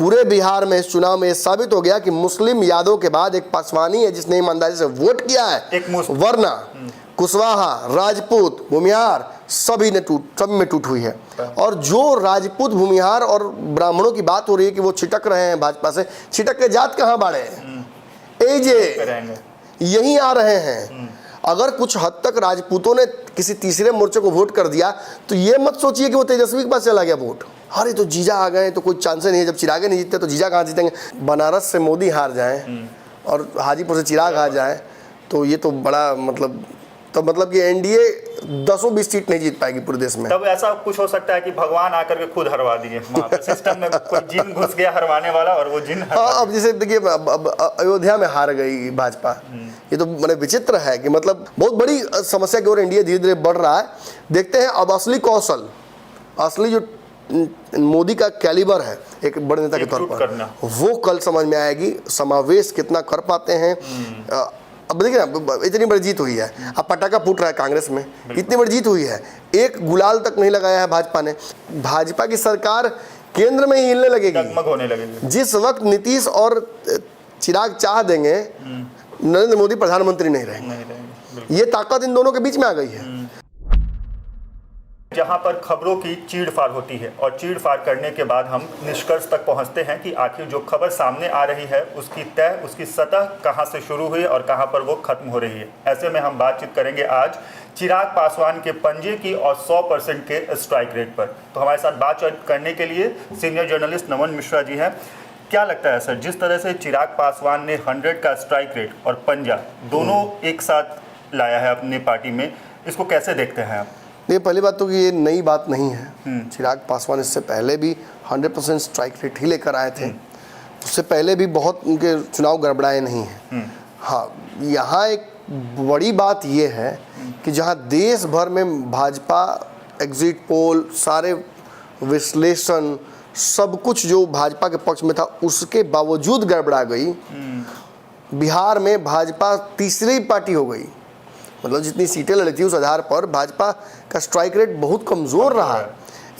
पूरे बिहार में इस चुनाव में ये साबित हो गया कि मुस्लिम यादव के बाद एक पासवानी है जिसने ईमानदारी से वोट किया है, वरना कुशवाहा, राजपूत, भूमिहार सब में टूट हुई है। और जो राजपूत, भूमिहार और ब्राह्मणों की बात हो रही है कि वो छिटक रहे हैं भाजपा से, छिटक के जात कहाँ बाड़े हैं, यहीं आ रहे हैं। अगर कुछ हद तक राजपूतों ने किसी तीसरे मोर्चे को वोट कर दिया तो ये मत सोचिए कि वो तेजस्वी के पास चला गया वोट। अरे तो जीजा आ गए तो कोई चांस नहीं है, जब चिराग नहीं जीतते तो जीजा कहाँ जीतेंगे। बनारस से मोदी हार जाए और हाजीपुर से चिराग हार जाए तो ये तो बड़ा मतलब कि एनडीए 10-20 सीट नहीं जीत पाएगी पूरे देश में। तब ऐसा कुछ हो सकता है कि भगवान आकर के खुद हरवा दिए, सिस्टम में कोई जिन घुस गया हरवाने वाला और वो जिन। हाँ, अब जैसे देखिए अब अयोध्या में हार गई भाजपा, ये तो बड़े विचित्र है कि मतलब बहुत बड़ी समस्या की ओर एनडीए धीरे धीरे बढ़ रहा है। देखते हैं अब असली कौशल, असली जो मोदी का कैलिबर है एक बड़े नेता के तौर पर, वो कल समझ में आएगी। समावेश कितना कर पाते हैं। अब देखिए ना, इतनी बड़ी जीत हुई है, अब पटाखा फूट रहा है कांग्रेस में, इतनी बड़ी जीत हुई है, एक गुलाल तक नहीं लगाया है भाजपा ने। भाजपा की सरकार केंद्र में ही हिलने लगेगी। जिस वक्त नीतीश और चिराग चाह देंगे, नरेंद्र मोदी प्रधानमंत्री नहीं रहेंगे। ये ताकत इन दोनों के बीच में आ गई है। जहां पर खबरों की चीड़-फाड़ होती है और चीड़-फाड़ करने के बाद हम निष्कर्ष तक पहुंचते हैं कि आखिर जो खबर सामने आ रही है उसकी तह, उसकी सतह कहां से शुरू हुई और कहां पर वो खत्म हो रही है। ऐसे में हम बातचीत करेंगे आज चिराग पासवान के पंजे की और 100% के स्ट्राइक रेट पर। तो हमारे साथ बातचीत करने के लिए सीनियर जर्नलिस्ट नमन मिश्रा जी हैं। क्या लगता है सर, जिस तरह से चिराग पासवान ने 100 का स्ट्राइक रेट और पंजा दोनों एक साथ लाया है अपनी पार्टी में, इसको कैसे देखते हैं आप? ये पहली बात तो कि ये नई बात नहीं है। चिराग पासवान इससे पहले भी 100% स्ट्राइक रेट ही लेकर आए थे। उससे पहले भी बहुत उनके चुनाव गड़बड़ाए नहीं हैं। हाँ, यहाँ एक बड़ी बात ये है कि जहाँ देश भर में भाजपा एग्जिट पोल, सारे विश्लेषण, सब कुछ जो भाजपा के पक्ष में था उसके बावजूद गड़बड़ा गई, बिहार में भाजपा तीसरी पार्टी हो गई। मतलब जितनी सीटें लड़ी थी उस आधार पर भाजपा का स्ट्राइक रेट बहुत कमज़ोर रहा है।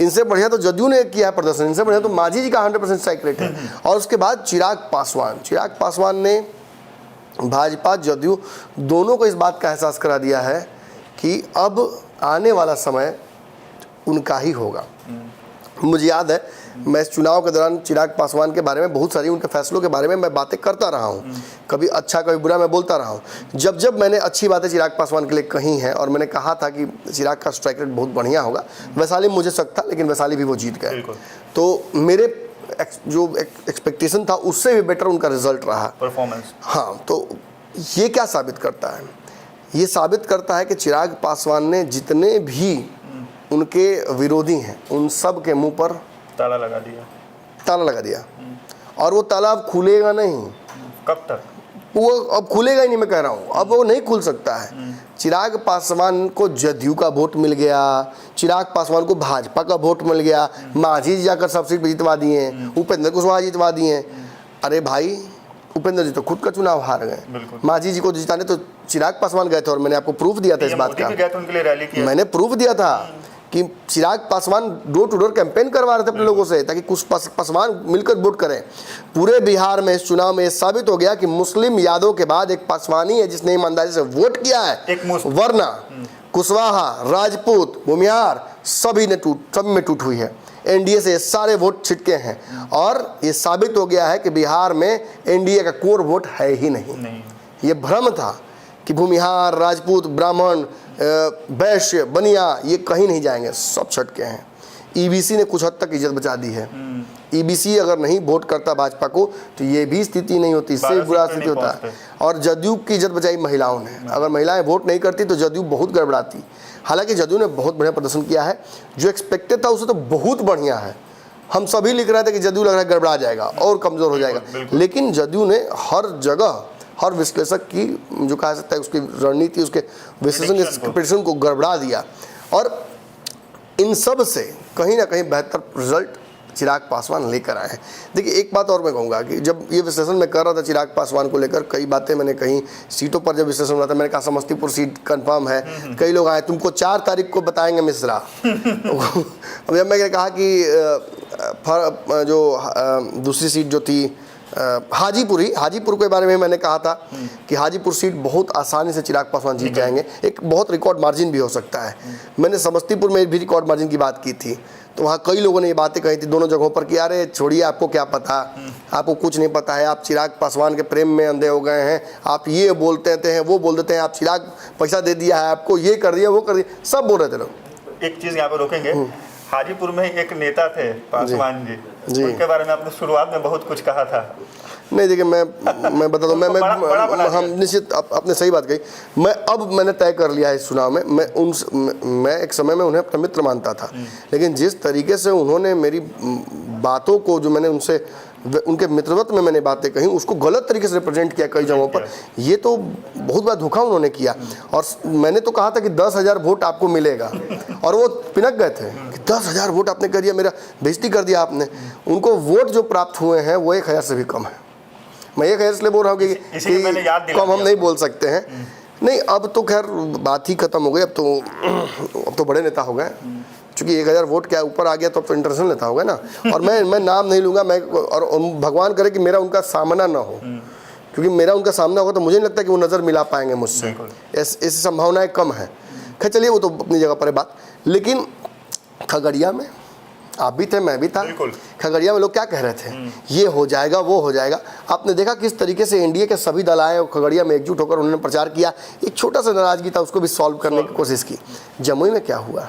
इनसे बढ़िया तो जदयू ने किया है प्रदर्शन, इनसे बढ़िया तो मांझी जी का 100% स्ट्राइक रेट है। और उसके बाद चिराग पासवान ने भाजपा जदयू दोनों को इस बात का एहसास करा दिया है कि अब आने वाला समय उनका ही होगा। मुझे याद है मैं इस चुनाव के दौरान चिराग पासवान के बारे में बहुत सारी उनके फैसलों के बारे में मैं बातें करता रहा हूँ, कभी अच्छा कभी बुरा मैं बोलता रहा हूँ। जब मैंने अच्छी बातें चिराग पासवान के लिए कही हैं और मैंने कहा था कि चिराग का स्ट्राइक रेट बहुत बढ़िया होगा, वैशाली में मुझे शक था लेकिन वैशाली भी वो जीत गए। तो मेरे जो एक्सपेक्टेशन था उससे भी बेटर उनका रिजल्ट रहा, परफॉर्मेंस। हाँ, तो ये क्या साबित करता है? ये साबित करता है कि चिराग पासवान ने जितने भी उनके विरोधी हैं उन सब के मुंह पर ताला लगा दिया। और वो ताला अब खुलेगा नहीं। कब तक? वो अब खुलेगा ही नहीं, मैं कह रहा हूँ, अब वो नहीं खुल सकता है। चिराग पासवान को जदयू का वोट मिल गया, चिराग पासवान को भाजपा का वोट मिल गया, मांझी जी जाकर सब सीट जितवा दिए, उपेंद्र कुशवाहा जितवा दिए। अरे भाई, उपेंद्र जी तो खुद का चुनाव हार गए, मांझी जी को जिताने तो चिराग पासवान गए थे और मैंने आपको प्रूफ दिया था इस बात का। मैंने प्रूफ दिया था कि Chirag Paswan door to door campaign करवा रहे थे अपने लोगों से ताकि कुछ पासवान मिलकर वोट करें। पूरे बिहार में इस चुनाव में साबित हो गया कि मुस्लिम यादव के बाद एक पासवानी है जिसने ईमानदारी से वोट किया है, वरना कुशवाहा, राजपूत, भूमिहार सब में टूट हुई है। एनडीए से सारे वोट छिटके हैं और ये साबित हो गया है कि बिहार में एनडीए का कोर वोट है ही नहीं। ये भ्रम था कि भूमिहार, राजपूत, ब्राह्मण, वैश्य, बनिया ये कहीं नहीं जाएंगे, सब छटके हैं। ईबीसी ने कुछ हद तक इज्जत बचा दी है। ईबीसी अगर नहीं वोट करता भाजपा को तो ये भी स्थिति नहीं होती, इससे बुरा स्थिति होता है। और जदयू की इज्जत बचाई महिलाओं ने। अगर महिलाएं वोट नहीं करती तो जदयू बहुत गड़बड़ाती। हालांकि जदयू ने बहुत बढ़िया प्रदर्शन किया है, जो एक्सपेक्टेड था उससे तो बहुत बढ़िया है। हम सभी लिख रहे थे कि जदयू लग रहा है गड़बड़ा जाएगा और कमज़ोर हो जाएगा, लेकिन जदयू ने हर जगह, हर विश्लेषक की जो कहा सकता है उसकी रणनीति, उसके विश्लेषण को गड़बड़ा दिया। और इन सब से कहीं ना कहीं बेहतर रिजल्ट चिराग पासवान लेकर आए हैं। देखिए, एक बात और मैं कहूँगा कि जब ये विश्लेषण मैं कर रहा था चिराग पासवान को लेकर, कई बातें मैंने कही, सीटों पर जब विश्लेषण हुआ था मैंने कहा समस्तीपुर सीट कंफर्म है। कई लोग आए, तुमको 4 तारीख को बताएंगे मिश्रा। अब जब मैंने कहा कि दूसरी सीट जो थी हाजीपुर के बारे में मैंने कहा था कि हाजीपुर सीट बहुत आसानी से चिराग पासवान जीत जाएंगे, एक बहुत रिकॉर्ड मार्जिन भी हो सकता है। मैंने समस्तीपुर में भी रिकॉर्ड मार्जिन की बात की थी, तो वहाँ कई लोगों ने ये बातें कही थी दोनों जगहों पर कि अरे छोड़िए, आपको क्या पता, आपको कुछ नहीं पता है, आप चिराग पासवान के प्रेम में अंधे हो गए हैं, आप ये बोलते हैं वो बोल देते हैं, आप चिराग पैसा दे दिया है आपको, ये कर दिया वो कर दिया, सब बोल रहे थे लोग। एक चीज़ यहाँ पर रोकेंगे, हाजीपुर में एक नेता थे पासवान जी, उनके बारे में आपने शुरुआत में बहुत कुछ कहा था। नहीं देखिए, मैं बता दूं, हम निश्चित आपने सही बात कही। मैंने तय कर लिया है इस चुनाव में, मैं एक समय में उन्हें अपना मित्र मानता था, लेकिन जिस तरीके से उन्होंने मेरी बातों को, जो मैंने उनके मित्रवत में मैंने बातें कही, उसको गलत तरीके से रिप्रेजेंट किया कई जगहों पर, ये तो बहुत बड़ा धोखा उन्होंने किया। और मैंने तो कहा था कि 10,000 वोट आपको मिलेगा, और वो पिनक गए थे कि 10,000 वोट आपने कर दिया, मेरा बेइज्जती कर दिया आपने। उनको वोट जो प्राप्त हुए हैं वो 1,000 से भी कम है। मैं 1,000 इसलिए बोल रहा हूँ कि कम हम नहीं बोल सकते हैं। नहीं, अब तो खैर बात ही खत्म हो गई, अब तो बड़े नेता हो गए, क्योंकि 1,000 वोट क्या ऊपर आ गया तो अब तो इंटरनेशनल नेता हो गया ना। और मैं नाम नहीं लूँगा, और भगवान करे कि मेरा उनका सामना ना हो, क्योंकि मेरा उनका सामना होगा तो मुझे नहीं लगता कि वो नज़र मिला पाएंगे मुझसे, ऐसी संभावनाएं कम है। खैर चलिए, वो तो अपनी जगह पर है बात। लेकिन खगड़िया में आप भी थे, मैं भी था, खगड़िया में लोग क्या कह रहे थे, ये हो जाएगा वो हो जाएगा। आपने देखा किस तरीके से एनडीए के सभी दल आए और खगड़िया में एकजुट होकर उन्होंने प्रचार किया। एक छोटा सा नाराजगी था, उसको भी सॉल्व करने की कोशिश की। जमुई में क्या हुआ,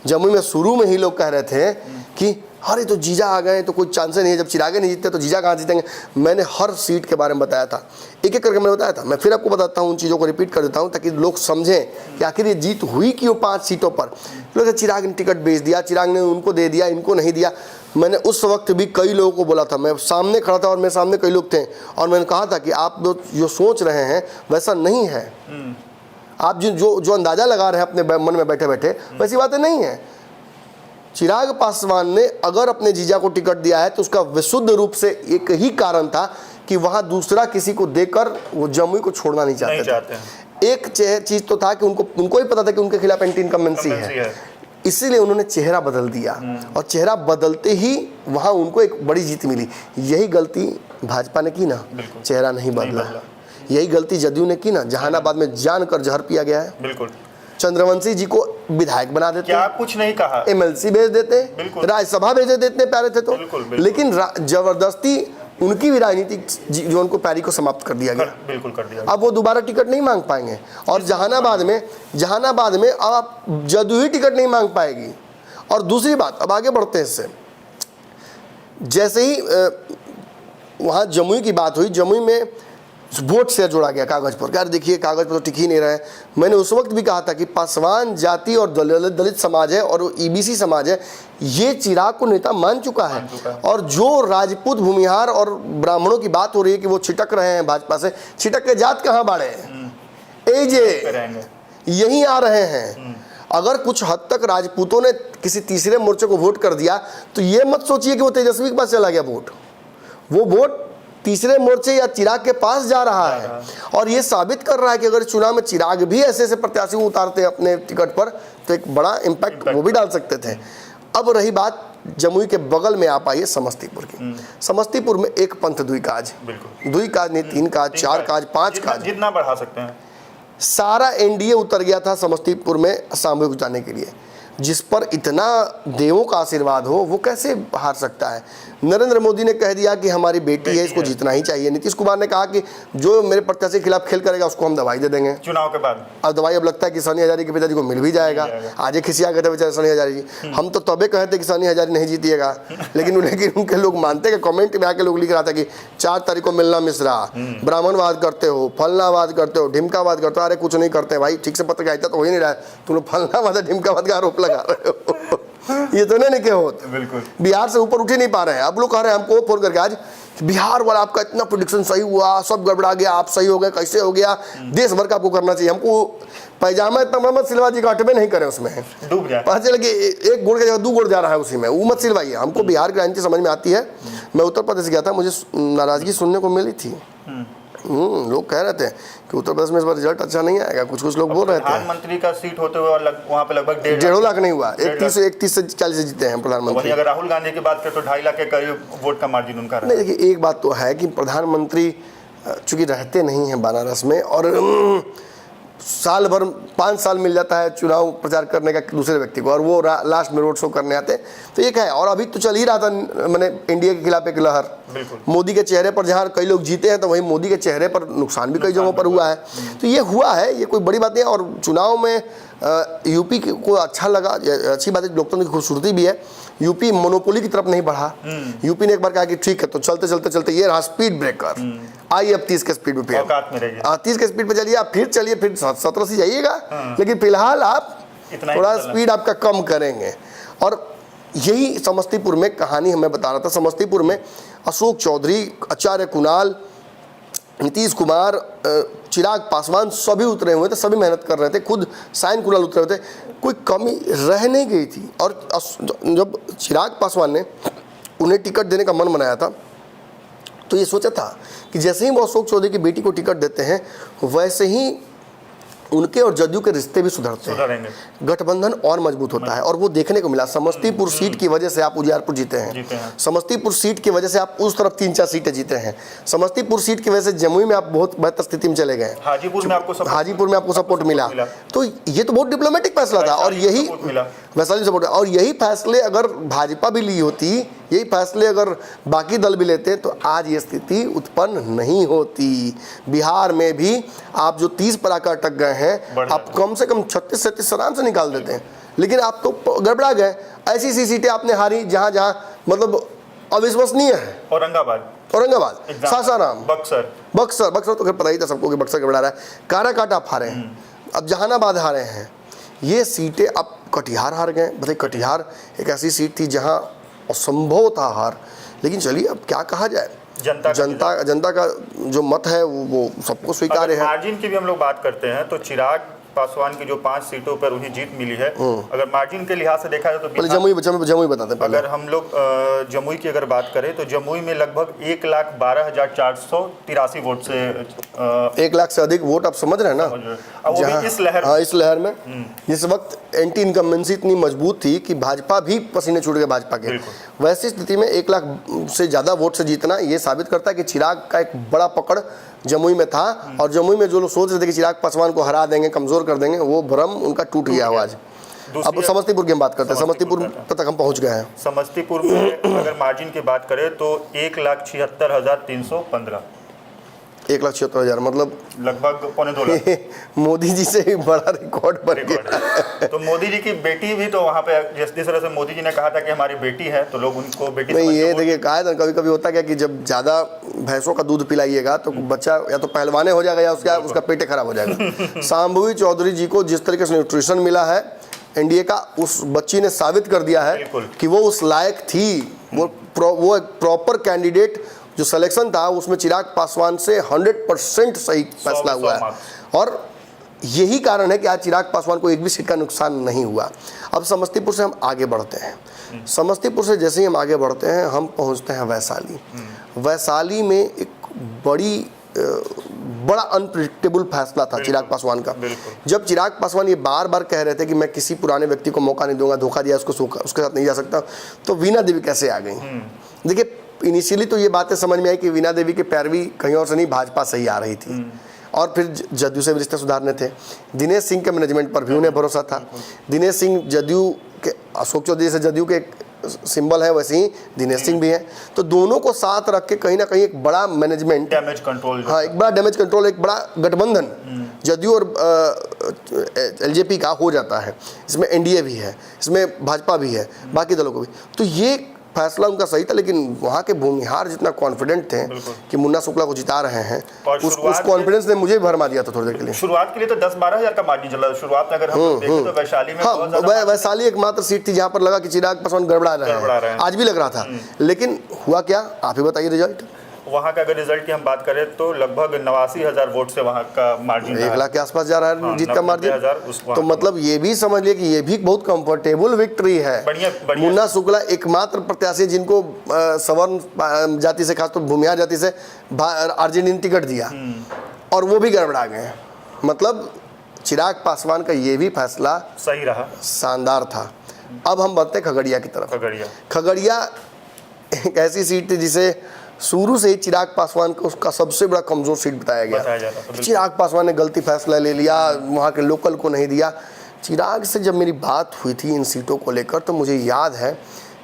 जमुई में शुरू में ही लोग कह रहे थे कि अरे तो जीजा आ गए तो कोई चांस नहीं है, जब चिरागे नहीं जीतते तो जीजा कहाँ जीतेंगे। मैंने हर सीट के बारे में बताया था, एक एक करके मैंने बताया था। मैं फिर आपको बताता हूँ, उन चीज़ों को रिपीट कर देता हूँ ताकि लोग समझें कि आखिर ये जीत हुई क्यों 5 सीटों पर। लोग चिराग ने टिकट बेच दिया, चिराग ने उनको दे दिया, इनको नहीं दिया। मैंने उस वक्त भी कई लोगों को बोला था, मैं सामने खड़ा था और मेरे सामने कई लोग थे, और मैंने कहा था कि आप जो सोच रहे हैं वैसा नहीं है, आप जो अंदाज़ा लगा रहे हैं अपने मन में बैठे बैठे, वैसी बातें नहीं है। चिराग पासवान ने अगर अपने जीजा को टिकट दिया है तो उसका विशुद्ध रूप से एक ही कारण था कि वहां दूसरा किसी को देकर वो जमुई को छोड़ना नहीं चाहते थे। एक चीज तो था कि उनको ही पता था कि उनके खिलाफ एंटी इनकम्बेंसी है, इसीलिए उन्होंने चेहरा बदल दिया, और चेहरा बदलते ही वहां उनको एक बड़ी जीत मिली। यही गलती भाजपा ने की ना, चेहरा नहीं बदला। यही गलती जदयू ने की ना, जहानाबाद में जानकर जहर पिया गया है। बिल्कुल, चंद्रवंशी जी को विधायक बना देते, क्या कुछ नहीं कहा, एमएलसी भेज देते, राज्यसभा भेज देते, इतने प्यारे थे तो। लेकिन जबरदस्ती उनकी भी राजनीति जो उनको प्यारी को समाप्त कर दिया गया, बिल्कुल कर दिया। अब वो दोबारा टिकट नहीं मांग पाएंगे, और जहानाबाद में आप जदयू ही टिकट नहीं मांग पाएगी। और दूसरी बात, अब आगे बढ़ते हैं इससे, जैसे ही वहाँ जमुई की बात हुई, जमुई में वोट से जोड़ा गया कागज पर। यार देखिए, कागज पर तो टिक ही नहीं रहे। मैंने उस वक्त भी कहा था कि पासवान जाति और दलित समाज है और ईबीसी समाज है, ये चिराग को नेता मान चुका है। और जो राजपूत, भूमिहार और ब्राह्मणों की बात हो रही है कि वो छिटक रहे हैं भाजपा से, छिटक के जात कहाँ बाड़े हैं, यहीं आ रहे हैं। अगर कुछ हद तक राजपूतों ने किसी तीसरे मोर्चे को वोट कर दिया तो ये मत सोचिए कि वो तेजस्वी के पास चला गया वोट, वो वोट तीसरे मोर्चे या चिराग के पास जा रहा है। और ये साबित कर रहा है कि अगर चुनाव में चिराग भी ऐसे प्रत्याशी को उतारते हैं अपने टिकट पर तो एक बड़ा इम्पैक्ट वो भी डाल सकते थे। अब रही बात जमुई के बगल में आप आइए समस्तीपुर की। समस्तीपुर में एक पंथ दुई काज, दुई काज नहीं, 3 काज, 4 काज, 5 काज, जितना बढ़ा सकते हैं। सारा एनडीए उतर गया था समस्तीपुर में सामूहिक जाने के लिए। जिस पर इतना देवों का आशीर्वाद हो वो कैसे हार सकता है। नरेंद्र मोदी ने कह दिया कि हमारी बेटी है, इसको जीतना ही चाहिए। नीतीश कुमार ने कहा कि जो मेरे प्रत्याशी के खिलाफ खेल करेगा उसको हम दवाई दे देंगे चुनाव के बाद। अब दवाई अब लगता है कि सनी हजारी के पिताजी को मिल भी जाएगा। आज खिसिया गए थे बेचारे सनी हजारी जी। हम तो तबे कहे थे कि सनी हजारी नहीं जीतिएगा, लेकिन उनके लोग मानते कि कमेंट में आके लोग लिख रहा था कि 4 तारीख को मिलना मिश्रा, ब्राह्मणवाद करते हो, फलनावाद करते हो, ढिमकावाद करते हो। अरे कुछ नहीं करते भाई, ठीक से पत्र आया तो हो ही नहीं रहा है, तुम लोग फलनावाद ढिमकावाद का आरोप लगा रहे हो। ये तो नहीं के होते, बिल्कुल बिहार से ऊपर उठ ही नहीं पा रहे हैं। अब लोग कह रहे हैं हमको फोन करके आज बिहार वाला आपका इतना प्रेडिक्शन सही हुआ, सब गड़बड़ा गया, आप सही हो गए, कैसे हो गया, देश भर का आपको करना चाहिए। हमको पैजामा इतना मोहम्मद सिलवा जी का अटबे नहीं करें, उसमें डूब जाए, पता चले कि 1 गुड़ की जगह 2 गुड़ जा रहा है उसी में, वो मत सिलवाइए। हमको बिहार की राजनीति समझ में आती है। मैं उत्तर प्रदेश गया था, मुझे नाराजगी सुनने को मिली थी लोग कह रहे थे कि उत्तर प्रदेश में इस बार रिजल्ट अच्छा नहीं आएगा, कुछ लोग बोल रहे थे। प्रधानमंत्री का सीट होते हुए वहाँ पे लगभग 1.5 लाख नहीं हुआ, 31 से 40 से जीते हैं प्रधानमंत्री। वहीं अगर राहुल गांधी की बात करें तो 2.5 लाख के करीब वोट का मार्जिन उनका रहा। नहीं, देखिए एक बात तो है कि प्रधानमंत्री चूंकि रहते नहीं हैं बनारस में, और साल भर 5 साल मिल जाता है चुनाव प्रचार करने का दूसरे व्यक्ति को, और वो लास्ट में रोड शो करने आते हैं, तो एक है। और अभी तो चल ही रहा था मैंने इंडिया के खिलाफ एक लहर, मोदी के चेहरे पर जहाँ कई लोग जीते हैं तो वहीं मोदी के चेहरे पर नुकसान भी कई जगहों पर हुआ है। तो ये हुआ है, ये कोई बड़ी बात नहीं है। और चुनाव में यूपी को अच्छा लगा, अच्छी बात है, लोकतंत्र की खूबसूरती भी है। यूपी मोनोपोली की तरफ नहीं बढ़ा। यूपी ने एक बार कहा कि ठीक है तो चलते ये रहा स्पीड ब्रेकर, आइए अब 30 के स्पीड पे, 30 के स्पीड पे चलिए, आप फिर चलिए, फिर 17 से जाइएगा, लेकिन फिलहाल आप थोड़ा स्पीड आपका कम करेंगे। और यही समस्तीपुर में कहानी हमें बता रहा था। समस्तीपुर में अशोक चौधरी, आचार्य कुणाल, नीतीश कुमार, चिराग पासवान सभी उतरे हुए थे, सभी मेहनत कर रहे थे, खुद साइन कुणाल उतरे हुए थे, कोई कमी रह नहीं गई थी। और जब चिराग पासवान ने उन्हें टिकट देने का मन बनाया था तो ये सोचा था कि जैसे ही वो अशोक चौधरी की बेटी को टिकट देते हैं वैसे ही उनके और जदयू के रिश्ते भी सुधरते हैं, गठबंधन और मजबूत होता है। और वो देखने को मिला। समस्तीपुर सीट की वजह से आप उजियारपुर जीते हैं, समस्तीपुर सीट की वजह से आप उस तरफ 3-4 सीटें जीते हैं, समस्तीपुर सीट की वजह से जमुई में आप बहुत बेहतर स्थिति में चले गए, हाजीपुर में आपको सपोर्ट मिला। तो ये तो बहुत डिप्लोमेटिक फैसला था। और यही वैशाली सपोर्ट, और यही फैसले अगर भाजपा भी ली होती, यही फैसले अगर बाकी दल भी लेते तो आज ये स्थिति उत्पन्न नहीं होती। बिहार में भी आप जो 30 पर आकर अटक गए हैं, आप कम से कम 36-37 आराम से निकाल देते हैं, लेकिन आप तो गड़बड़ा गए। ऐसी सीटें आपने हारी जहां मतलब अविश्वसनीय है। औरंगाबाद, सासाराम, बक्सर तो खैर पता ही था सबको कि बक्सर गड़बड़ा रहा है। काराकाट आप हारे हैं, अब जहानाबाद हारे हैं, ये सीटें। अब कटिहार हार गए। बताइए, कटिहार एक ऐसी सीट थी जहां असंभव था हार, लेकिन चलिए अब क्या कहा जाए, जनता का जो मत है वो सबको स्वीकार्य है। मार्जिन की भी हम लोग बात करते हैं तो चिराग पासवान की जो 5 सीटों पर उन्हें जीत मिली है, अगर मार्जिन के लिहाज से देखा जाए तो जमुई बताते हैं। अगर हम लोग जमुई की अगर बात करें तो जमुई में लगभग 1,12,483 वोट से 1 लाख से अधिक वोट, आप समझ रहे हैं ना। वो भी इस लहर में जिस वक्त एंटी इनकम्बेंसी इतनी मजबूत थी कि भाजपा भी पसीने छूट गए भाजपा के, वैसी स्थिति में 1 लाख से ज़्यादा वोट से जीतना ये साबित करता है कि चिराग का एक बड़ा पकड़ जमुई में था। और जमुई में जो लोग सोच रहे थे कि चिराग पासवान को हरा देंगे, कमजोर कर देंगे, वो भ्रम उनका टूट गया आज। अब समस्तीपुर की हम बात करते हैं। समस्तीपुर तक हम पहुंच गए हैं। समस्तीपुर में अगर मार्जिन की बात करें तो 1,76,315, 1,76,000 मतलब लगभग 2.25 लाख। मोदी जी से भी बड़ा रिकॉर्ड बन गया। तो मोदी जी की बेटी भी तो वहाँ पे, जिस तरह से मोदी जी ने कहा था कि हमारी बेटी है, तो लोग उनको बेटी नहीं, ये देखिए कहा था कभी होता क्या कि जब ज़्यादा भैंसों का दूध पिलाइएगा तो बच्चा या तो पहलवाने हो जाएगा या उसका पेट खराब हो जाएगा। शांभवी चौधरी जी को जिस तरीके से न्यूट्रिशन मिला है एनडीए का, उस बच्ची ने साबित कर दिया है कि वो उस लायक थी। वो एक प्रॉपर कैंडिडेट जो सिलेक्शन था उसमें चिराग पासवान से 100% सही फैसला हुआ है। और यही कारण है कि आज चिराग पासवान को एक भी सीट का नुकसान नहीं हुआ। अब समस्तीपुर से हम आगे बढ़ते हैं। समस्तीपुर से जैसे ही हम आगे बढ़ते हैं हम पहुंचते हैं वैशाली। वैशाली में एक बड़ा अनप्रिडिक्टेबल फैसला था चिराग पासवान का। जब चिराग पासवान ये बार बार कह रहे थे कि मैं किसी पुराने व्यक्ति को मौका नहीं दूंगा, धोखा दिया उसके साथ नहीं जा सकता, तो वीणा देवी कैसे आ गई। देखिए इनिशियली तो ये बातें समझ में आई कि वीणा देवी की पैरवी कहीं और से नहीं, भाजपा से ही आ रही थी। और फिर जदयू से भी रिश्ते सुधारने थे। दिनेश सिंह के मैनेजमेंट पर भी उन्हें भरोसा था। दिनेश सिंह जदयू के, अशोक चौधरी से जदयू के एक सिंबल है, वैसे ही दिनेश सिंह भी हैं। तो दोनों को साथ रख के कहीं ना कहीं एक बड़ा मैनेजमेंट, डैमेज कंट्रोल, हाँ एक बड़ा डैमेज कंट्रोल, एक बड़ा गठबंधन जदयू और एलजेपी का हो जाता है। इसमें एनडीए भी है, इसमें भाजपा भी है, बाकी दलों को भी। तो ये फैसला उनका सही था, लेकिन वहाँ के भूमिहार जितना कॉन्फिडेंट थे कि मुन्ना शुक्ला को जिता रहे हैं, उस कॉन्फिडेंस ने मुझे भरमा दिया था थोड़ी देर के लिए। शुरुआत के लिए तो 10-12 हज़ार का मार्जिन चला। शुरुआत में अगर हम देखें तो वैशाली में, हाँ वैशाली एकमात्र सीट थी जहाँ पर लगा कि चिराग पासवान गड़बड़ा रहे हैं। आज भी लग रहा था, लेकिन हुआ क्या आप ही बताइए रिजल्ट। वहाँ का अगर रिजल्ट की हम बात करें तो लगभग 89,000 वोट से वहाँ का मार्जिन 1 लाख के आसपास जा रहा है हाँ, जीत का मार्जिन। 90,000 तो मतलब ये भी समझ लिए कि ये भी बहुत कंफर्टेबल विक्ट्री है। बढ़िया मुन्ना शुक्ला एकमात्र प्रत्याशी जिनको सवर्ण जाति से, खासतौर भूमिहार जाति से आरजेडी ने टिकट दिया और वो भी गड़बड़ा गए। मतलब चिराग पासवान का ये भी फैसला सही रहा, शानदार था। अब हम बढ़ते खगड़िया की तरफ। खगड़िया एक ऐसी सीट थी जिसे शुरू से ही चिराग पासवान को उसका सबसे बड़ा कमजोर सीट बताया गया। चिराग पासवान ने गलती फैसला ले लिया, वहाँ के लोकल को नहीं दिया। चिराग से जब मेरी बात हुई थी इन सीटों को लेकर तो मुझे याद है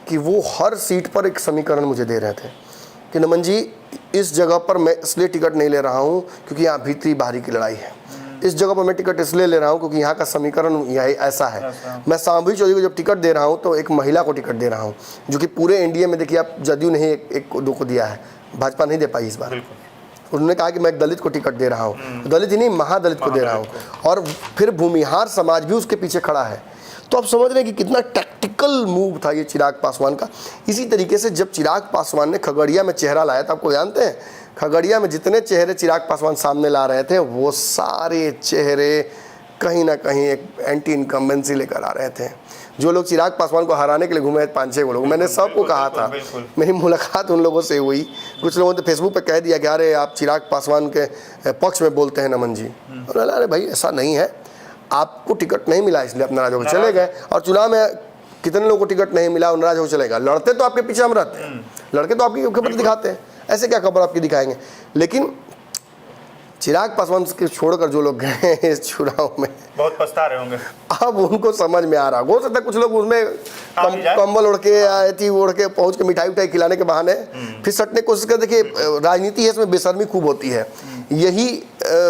कि वो हर सीट पर एक समीकरण मुझे दे रहे थे कि नमन जी इस जगह पर मैं इसलिए टिकट नहीं ले रहा हूँ क्योंकि यहाँ भीतरी बाहरी की लड़ाई है, इस जगह पर मैं टिकट इसलिए ले रहा हूँ क्योंकि यहाँ का समीकरण यही ऐसा है। मैं सांभवी चौधरी को जब टिकट दे रहा हूँ तो एक महिला को टिकट दे रहा हूँ, जो कि पूरे एनडीए में देखिए आप जदयू ने ही एक दो को दिया है, भाजपा नहीं दे पाई इस बार। उन्होंने कहा कि मैं एक दलित को टिकट दे रहा हूँ, दलित ही नहीं महादलित को दे रहा हूँ, और फिर भूमिहार समाज भी उसके पीछे खड़ा है। तो आप समझ रहे हैं कि कितना टैक्टिकल मूव था ये चिराग पासवान का। इसी तरीके से जब चिराग पासवान ने खगड़िया में चेहरा लाया था, आपको जानते हैं खगड़िया में जितने चेहरे चिराग पासवान सामने ला रहे थे वो सारे चेहरे कहीं ना कहीं एक एंटी इनकम्बेंसी लेकर आ रहे थे। जो लोग चिराग पासवान को हराने के लिए घूमे 5-6 लोग, मैंने सबको कहा था, मेरी मुलाकात उन लोगों से हुई। कुछ लोगों ने फेसबुक पे कह दिया कि अरे आप चिराग पासवान के पक्ष में बोलते हैं नमन जी। अरे भाई ऐसा नहीं है, आपको टिकट नहीं मिला इसलिए आप नाराज होकर चले गए, और चुनाव में कितने लोगों को टिकट नहीं मिला और नाराज होकर चलेगा। लड़ते तो आपके पीछे हम रहते हैं, लड़के तो आपकी खबर दिखाते हैं, ऐसे क्या खबर आपकी दिखाएंगे। लेकिन चिराग पासवान के छोड़कर जो लोग गए हैं इस चुनाव में बहुत पछता रहे होंगे। अब उनको समझ में आ रहा, हो सकता है कुछ लोग उसमें कंबल ओढ़ के आए थी, ओढ़ के पहुंच के मिठाई उठाई खिलाने के बहाने फिर सटने की कोशिश कर। देखिए राजनीति है, इसमें बेशर्मी खूब होती है। यही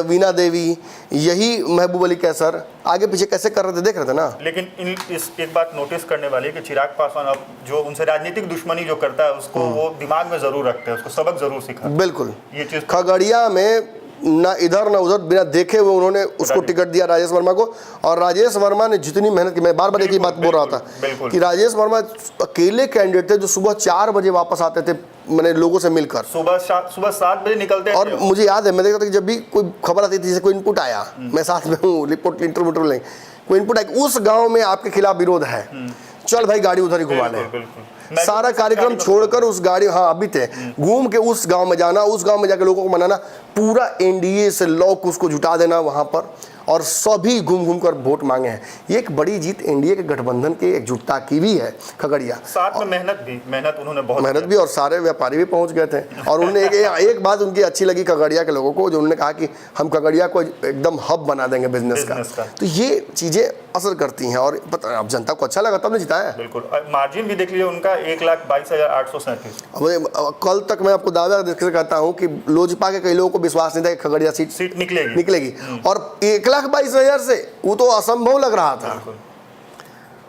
वीना देवी, यही महबूब अली कैसर आगे पीछे कैसे कर रहे थे, देख रहे थे ना। लेकिन इस एक बात नोटिस करने वाली है कि चिराग पासवान अब जो उनसे राजनीतिक दुश्मनी जो करता है उसको वो दिमाग में जरूर रखते हैं, उसको सबक जरूर सिखा। बिल्कुल, ये चीज खगड़िया में ना इधर ना उधर बिना देखे हुए उन्होंने उसको टिकट दिया राजेश वर्मा को। और राजेश वर्मा ने जितनी मेहनत की, मैं बार बार एक ही बात बोल रहा था कि राजेश वर्मा अकेले कैंडिडेट थे जो सुबह 4 बजे वापस आते थे, मैंने लोगों से मिलकर सुबह 7 बजे निकलते। और मुझे याद है मैं देखता था कि जब भी कोई खबर आती थी, जैसे कोई इनपुट आया, मैं साथ में हूँ, रिपोर्ट इंटरव्यू लेंगे, कोई इनपुट आया उस गाँव में आपके खिलाफ विरोध है, चल भाई गाड़ी उधर ही घुमा ले। सारा कार्यक्रम छोड़कर उस गाड़ी, हाँ अभी थे, घूम के उस गांव में जाना, उस गांव में जाकर लोगों को मनाना, पूरा एनडीए से लोग उसको जुटा देना वहां पर, और सभी घूम घूम कर वोट मांगे हैं। ये एक बड़ी जीत एनडीए के गठबंधन की एकजुटता की भी है खगड़िया। साथ में मेहनत उन्होंने बहुत मेहनत भी, और सारे व्यापारी भी पहुंच गए थे। और उन्होंने एक बात उनकी अच्छी लगी खगड़िया के लोगों को, जो उन्होंने कहा कि हम खगड़िया को एकदम हब बना देंगे बिजनेस का। तो ये चीजें असर करती हैं, और पता अब जनता को अच्छा लगा तब ने जिताया। बिल्कुल, मार्जिन भी देख लीजिए उनका 1,22,837। कल तक मैं आपको दावा देकर कहता हूँ कि लोजपा के कई लोगों को विश्वास नहीं था कि खगड़िया सीट निकलेगी, और 1,22,000 से वो तो असंभव लग रहा था।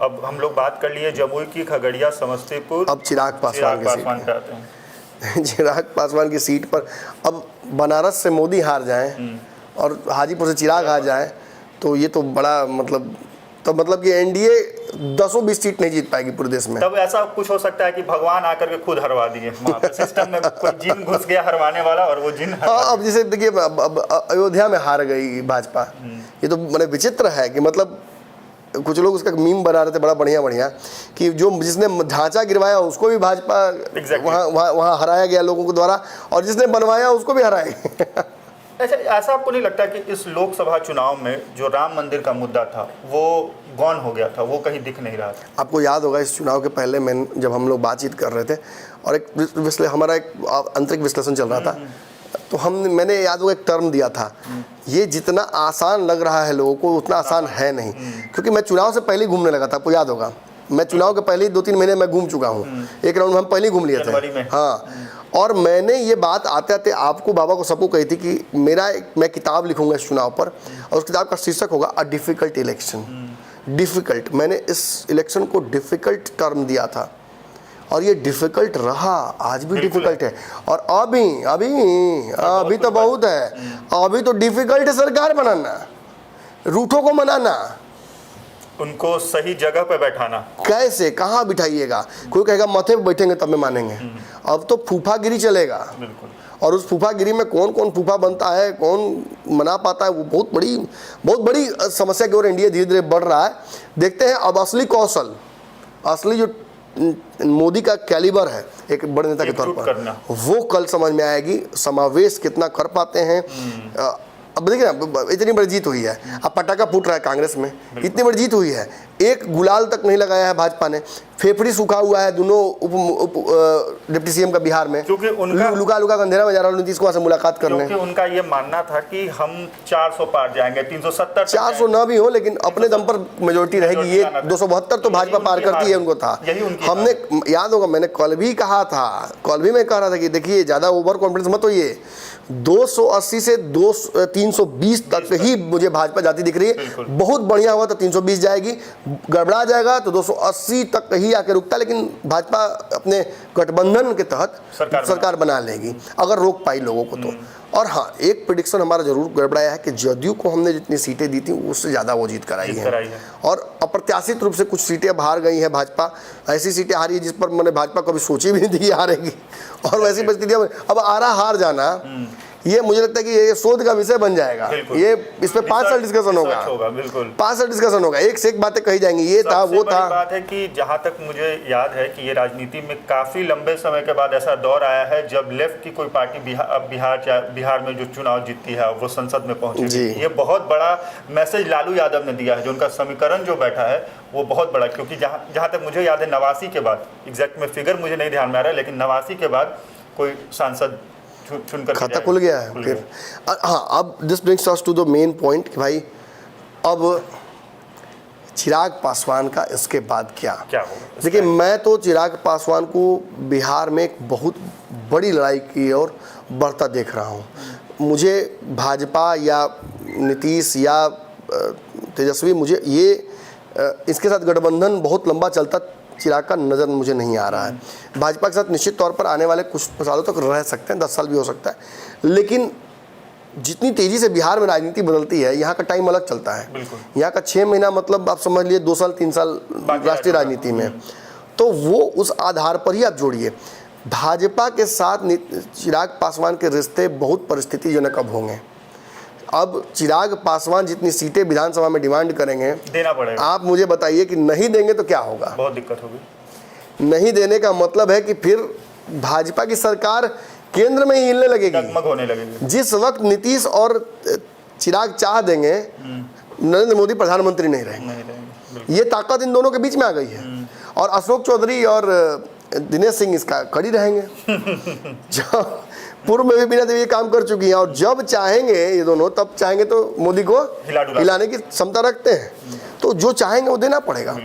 अब हम लोग बात कर लिए जमुई की, खगड़िया, समस्तीपुर। अब चिराग पासवान पे आते हैं। चिराग पासवान की सीट पर अब बनारस से मोदी हार जाएं और हाजीपुर से चिराग हार जाए तो ये तो बड़ा मतलब कि एनडीए 10-20 सीट नहीं जीत पाएगी पूरे देश में। तब ऐसा कुछ हो सकता है कि भगवान आकर के खुद हरवा दिए, सिस्टम में कोई जिन घुस गया हरवाने वाला, और वो जिन अब जैसे देखिए अब अयोध्या में हार गई भाजपा। ये तो बड़े विचित्र है कि मतलब कुछ लोग उसका मीम बना रहे थे बड़ा बढ़िया कि जो जिसने ढांचा गिरवाया उसको भी भाजपा वहाँ हराया गया लोगों के द्वारा, और जिसने बनवाया उसको भी हराया गया। अच्छा, ऐसा आपको नहीं लगता कि इस लोकसभा चुनाव में जो राम मंदिर का मुद्दा था वो गौन हो गया था, वो कहीं दिख नहीं रहा था? आपको याद होगा इस चुनाव के पहले जब हम लोग बातचीत कर रहे थे और हमारा एक आंतरिक विश्लेषण चल रहा था, तो मैंने याद होगा एक टर्म दिया था, ये जितना आसान लग रहा है लोगों को उतना आसान है नहीं। क्योंकि मैं चुनाव से पहले ही घूमने लगा था, आपको याद होगा, मैं चुनाव के पहले ही 2-3 महीने मैं घूम चुका हूँ, एक राउंड हम पहले ही घूम लिए थे। हाँ, और मैंने ये बात आते आते आपको, बाबा को, सबको कही थी कि मैं किताब लिखूंगा इस चुनाव पर, और उस किताब का शीर्षक होगा अ डिफिकल्ट इलेक्शन। डिफिकल्ट, मैंने इस इलेक्शन को डिफिकल्ट टर्म दिया था, और ये डिफिकल्ट रहा, आज भी डिफिकल्ट है। और अभी तो बहुत है, अभी तो डिफिकल्ट है सरकार बनाना, रूठों को मनाना, उनको सही जगह पे बैठाना। कैसे, कहाँ बिठाइएगा? कोई कहेगा माथे पे बैठेंगे तब में मानेंगे। अब तो फूफागिरी चलेगा। बिल्कुल। और उस फूफागिरी में कौन कौन फूफा बनता है, कौन मना पाता है, वो बहुत बड़ी समस्या की ओर इंडिया धीरे धीरे बढ़ रहा है। देखते हैं अब असली कौशल, असली जो मोदी का कैलिबर है एक बड़े नेता के तौर पर, वो कल समझ में आएगी। समावेश कितना कर पाते हैं। अब देखिए ना, इतनी बड़ी जीत हुई है, अब पटाखा फूट रहा है कांग्रेस में, इतनी बड़ी जीत हुई है, एक गुलाल तक नहीं लगाया है भाजपा ने। फेफड़ी सूखा हुआ है दोनों डिप्टी सीएम का बिहार में, क्योंकि उनका लुका अंधेरा में जा रहा है नीतीश कुमार से मुलाकात करने। क्योंकि उनका ये मानना था कि हम 400 पार जाएंगे, 370 400 ना भी हो लेकिन अपने दम पर मेजोरिटी रहेगी। ये 272 तो भाजपा पार करती है, उनको था। हमने याद होगा, मैंने कल भी कहा था, कल भी मैं कह रहा था कि देखिए ज़्यादा ओवर कॉन्फिडेंस मत होइए, 280 से 320 तक ही मुझे भाजपा जाती दिख रही है। बहुत बढ़िया हुआ तो 320 जाएगी, गड़बड़ा जाएगा तो 280 तक ही आके रुकता, लेकिन भाजपा अपने गठबंधन के तहत सरकार बना लेगी अगर रोक पाई लोगों को तो। और हाँ, एक प्रेडिक्शन हमारा जरूर गड़बड़ाया है कि जदयू को हमने जितनी सीटें दी थी उससे ज़्यादा वो जीत कराई है। और अप्रत्याशित रूप से कुछ सीटें अब हार गई हैं भाजपा, ऐसी सीटें हारी है जिस पर मैंने भाजपा कभी सोची भी नहीं थी हारेगी। और वैसी परिस्थितियाँ अब आरा हार जाना, ये मुझे लगता है कि ये शोध का विषय बन जाएगा। ये इस पे 5 साल डिस्कशन होगा। बिल्कुल 5 साल डिस्कशन होगा, एक से एक बातें कही जाएंगी, ये था वो था। बात है कि जहां तक मुझे याद है कि ये राजनीति में काफी लंबे समय के बाद ऐसा दौर आया है जब लेफ्ट की कोई पार्टी बिहार में जो चुनाव जीतती है वो संसद में पहुंची। ये बहुत बड़ा मैसेज लालू यादव ने दिया है, जो उनका समीकरण जो बैठा है वो बहुत बड़ा। क्योंकि जहाँ तक मुझे याद है 89 के बाद, एग्जैक्ट में फिगर मुझे नहीं ध्यान में आ रहा है, लेकिन 89 के बाद कोई सांसद खाता खुल गया है फिर। हाँ, अब this brings us to the main point कि भाई अब चिराग पासवान का इसके बाद क्या होगा। देखिए, मैं तो चिराग पासवान को बिहार में एक बहुत बड़ी लड़ाई की ओर बढ़ता देख रहा हूँ। मुझे भाजपा या नीतीश या तेजस्वी, मुझे ये इसके साथ गठबंधन बहुत लंबा चलता चिराग का नज़र मुझे नहीं आ रहा है। भाजपा के साथ निश्चित तौर पर आने वाले कुछ सालों तक रह सकते हैं, 10 साल भी हो सकता है, लेकिन जितनी तेज़ी से बिहार में राजनीति बदलती है, यहाँ का टाइम अलग चलता है। यहाँ का 6 महीना मतलब आप समझ लिए 2 साल 3 साल राष्ट्रीय राजनीति में, तो वो उस आधार पर ही आप जोड़िए। भाजपा के साथ चिराग पासवान के रिश्ते बहुत परिस्थितिजनक अब होंगे। अब चिराग पासवान जितनी सीटें विधानसभा में डिमांड करेंगे, देना पड़ेगा। आप मुझे बताइए कि नहीं देंगे तो क्या होगा? बहुत दिक्कत होगी। नहीं देने का मतलब है कि फिर भाजपा की सरकार केंद्र में ही हिलने लगेगी, डगमग होने लगेगी। जिस वक्त नीतीश और चिराग चाह देंगे, नरेंद्र मोदी प्रधानमंत्री नहीं रहेंगे। ये ताकत इन दोनों के बीच में आ गई है। और अशोक चौधरी और दिनेश सिंह इसका खड़ी रहेंगे। पूर्व में भी बीना देवी ये काम कर चुकी हैं, और जब चाहेंगे ये दोनों, तब चाहेंगे तो मोदी को हिलाने की क्षमता रखते हैं। तो जो चाहेंगे वो देना पड़ेगा।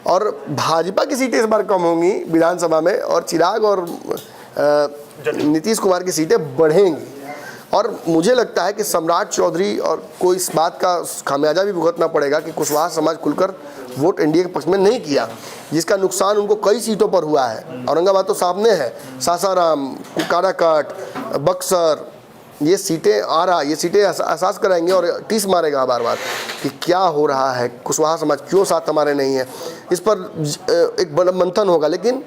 और भाजपा की सीटें इस बार कम होंगी विधानसभा में, और चिराग और नीतीश कुमार की सीटें बढ़ेंगी। और मुझे लगता है कि सम्राट चौधरी और को इस बात का खामियाजा भी भुगतना पड़ेगा कि कुशवाहा समाज खुलकर वोट एनडीए के पक्ष में नहीं किया, जिसका नुकसान उनको कई सीटों पर हुआ है। औरंगाबाद तो सामने है, सासाराम, काराकाट, बक्सर, ये सीटें आ रहा, ये सीटें एहसास कराएंगे और टीस मारेगा बार बार कि क्या हो रहा है, कुशवाहा समाज क्यों साथ हमारे नहीं है। इस पर एक बड़ा मंथन होगा, लेकिन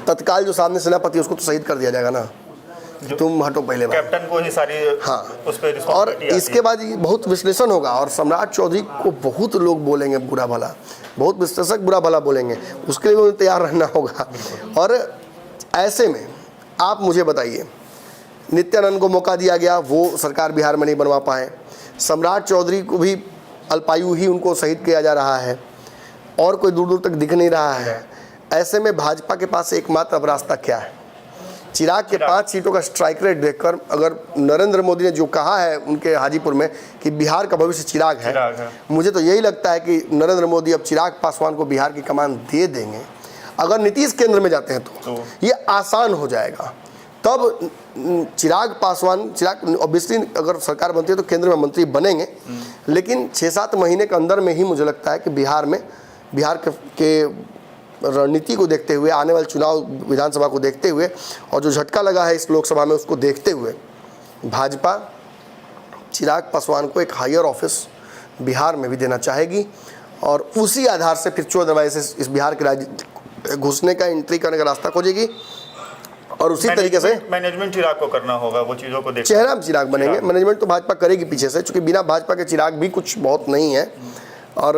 तत्काल जो सामने सेनापति उसको तो शहीद कर दिया जाएगा ना, तुम हटो पहले, कैप्टन को ही सारी उस पे और इसके बाद बहुत विश्लेषण होगा। और सम्राट चौधरी को बहुत लोग बोलेंगे बुरा भला, बहुत विश्लेषक बुरा भला बोलेंगे, उसके लिए मुझे तैयार रहना होगा। और ऐसे में आप मुझे बताइए, नित्यानंद को मौका दिया गया, वो सरकार बिहार में नहीं बनवा पाए। सम्राट चौधरी को भी अल्पायु ही उनको शहीद किया जा रहा है, और कोई दूर दूर तक दिख नहीं रहा है। ऐसे में भाजपा के पास एकमात्र अब रास्ता क्या है? चिराग के 5 सीटों का स्ट्राइक रेट देखकर, अगर नरेंद्र मोदी ने जो कहा है उनके हाजीपुर में कि बिहार का भविष्य चिराग है, मुझे तो यही लगता है कि नरेंद्र मोदी अब चिराग पासवान को बिहार की कमान दे देंगे। अगर नीतीश केंद्र में जाते हैं तो ये आसान हो जाएगा। तब चिराग ऑब्वियसली अगर सरकार बनती है तो केंद्र में मंत्री बनेंगे, लेकिन 6-7 महीने के अंदर में ही मुझे लगता है कि बिहार के रणनीति को देखते हुए, आने वाले चुनाव विधानसभा को देखते हुए, और जो झटका लगा है इस लोकसभा में उसको देखते हुए, भाजपा चिराग पासवान को एक हायर ऑफिस बिहार में भी देना चाहेगी। और उसी आधार से फिर चुनाव दरवाजे से इस बिहार के राज्य घुसने का, एंट्री करने का रास्ता खोजेगी। और उसी तरीके से मैनेजमेंट चिराग को करना होगा, वो चीज़ों को देख चेहरा चिराग बनेंगे। मैनेजमेंट तो भाजपा करेगी पीछे से, क्योंकि बिना भाजपा के चिराग भी कुछ बहुत नहीं है। और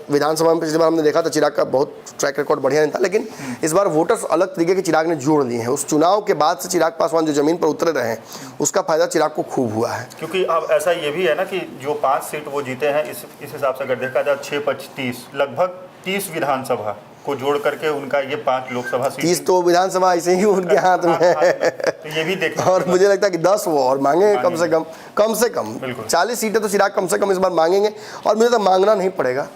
विधानसभा में पिछली बार हमने देखा था चिराग का बहुत ट्रैक रिकॉर्ड बढ़िया नहीं था, लेकिन इस बार वोटर्स अलग तरीके के चिराग ने जोड़ दिए हैं। उस चुनाव के बाद से चिराग पासवान जो जमीन पर उतरे रहे हैं, उसका फायदा चिराग को खूब हुआ है। क्योंकि अब ऐसा ये भी है ना कि जो 5 सीट वो जीते हैं, इस हिसाब से अगर देखा जाए 6-25 लगभग 30 विधानसभा को जोड़ करके उनका ये 5 लोकसभा सीट, 30 तो विधानसभा ऐसे ही उनके हाथ में है। तो ये भी देखना और मुझे लगता है कि 10 वो और मांगेंगे कम से कम बिल्कुल। 40 सीटें तो चिराग कम से कम इस बार मांगेंगे। और मुझे तो मांगना नहीं पड़ेगा,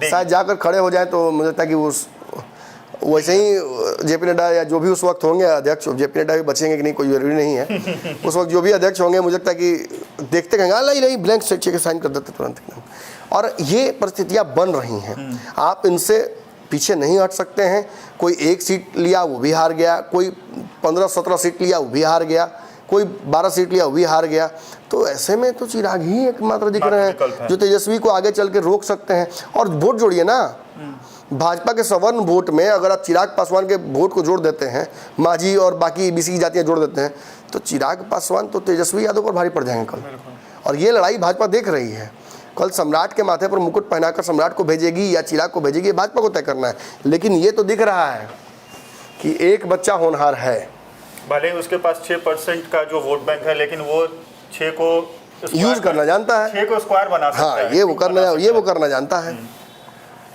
शायद जाकर खड़े हो जाए तो मुझे लगता है कि उस वैसे ही जेपी नड्डा या जो भी उस वक्त होंगे अध्यक्ष, जेपी नड्डा भी बचेंगे कि नहीं कोई जरूरी नहीं है। उस वक्त जो भी अध्यक्ष होंगे, मुझे लगता है कि देखते कहेंगे नहीं ब्लैंक चेक साइन कर देते तुरंत। और ये परिस्थितियाँ बन रही हैं, आप इनसे पीछे नहीं हट सकते हैं। कोई 1 सीट लिया वो भी हार गया, कोई 15-17 सीट लिया वो भी हार गया, कोई 12 सीट लिया वो भी हार गया। तो ऐसे में तो चिराग ही एकमात्र दिख रहे हैं जो तेजस्वी को आगे चल के रोक सकते हैं। और वोट जोड़िए ना, भाजपा के सवर्ण वोट में अगर आप चिराग पासवान के वोट को जोड़ देते हैं, माझी और बाकी बीसी की जातियाँ जोड़ देते हैं, तो चिराग पासवान तो तेजस्वी यादव पर भारी पड़ जाएंगे कल। और ये लड़ाई भाजपा देख रही है। कल सम्राट के माथे पर मुकुट पहनाकर सम्राट को भेजेगी या चिराग को भेजेगी, भाजपा को तय करना है। लेकिन ये तो दिख रहा है कि एक बच्चा होनहार है, भले उसके पास 6% का जो वोट बैंक है, लेकिन वो 6 को यूज करना जानता है। 6 को स्क्वायर बना सकता है। ये वो करना जानता है।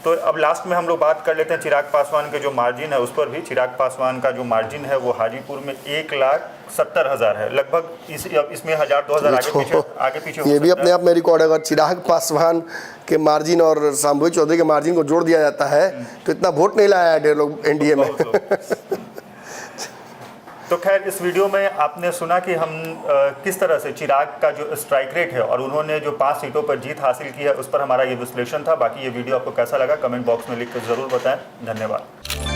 तो अब लास्ट में हम लोग बात कर लेते हैं चिराग पासवान के जो मार्जिन है उस पर भी। चिराग पासवान का जो मार्जिन है वो हाजीपुर में 1,70,000 है लगभग। इसमें 1,000-2,000 आगे पीछे ये भी अपने आप में रिकॉर्ड है। अगर चिराग पासवान के मार्जिन और शांभवी चौधरी के मार्जिन को जोड़ दिया जाता है तो इतना वोट नहीं लाया है ढेर लोग एनडीए में। तो खैर, इस वीडियो में आपने सुना कि हम किस तरह से चिराग का जो स्ट्राइक रेट है और उन्होंने जो 5 सीटों पर जीत हासिल की है, उस पर हमारा ये विश्लेषण था। बाकी ये वीडियो आपको कैसा लगा कमेंट बॉक्स में लिख कर ज़रूर बताएं। धन्यवाद।